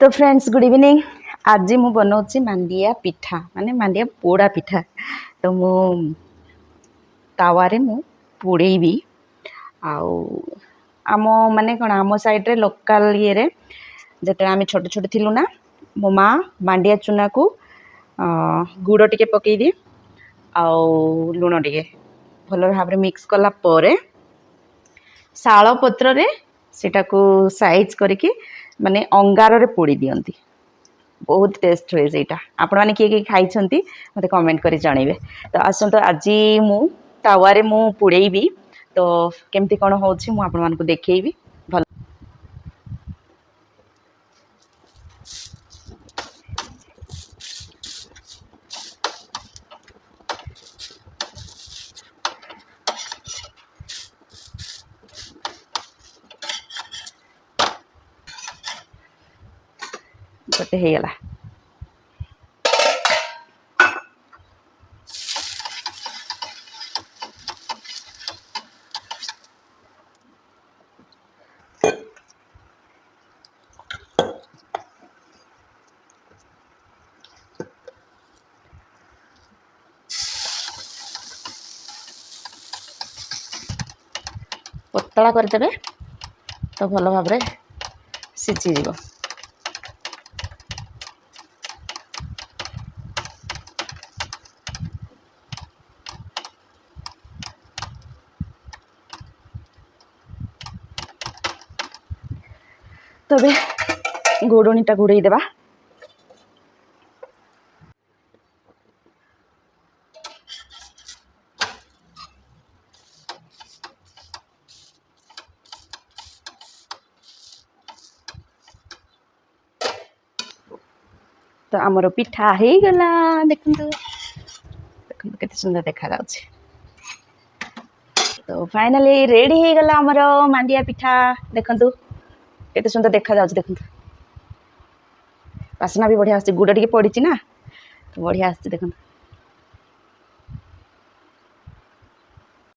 तो friends good evening. आज मु बनाऊँ मांडिया पिठा माने मांडिया पोड़ा पिठा। तो मु तावारे मु पोड़ेबी आम माने कौन आम साइड्रे लोकल ये जिते आम छोट छोट थिलु ना मो माँ मांडिया चूना को गुड़ टिके पकईदी लुण टिके भल भाव मिक्स कला परे शाल पत्र रे सेटा को साइज करके माने अंगार रे पोड़ी दियंती। बहुत टेस्ट हुए सेटा। आपण माने किए किए खाई छंती मते कमेंट करी जणैबे। तो आसंतो आज मु तावारे मु पोड़ेबी तो केमती कोन होछि मु आपण मानको देखैबी। भल गोटे हे गला पतला करदेबे तो भल भाव सीझी जीव। तबे गोडणीटा घोड़े देबा। तो आमर पिठा हो गला देखु केते सुंदर देखा जाउछे। तो फाइनली रेडी हो गला आमर मांडिया पिठा देखु केते सुंदर देखा जाउछे। देखु वासना भी बढ़िया आछे गुड़ टिके पड़ी ना तो बढ़िया आछे देखु।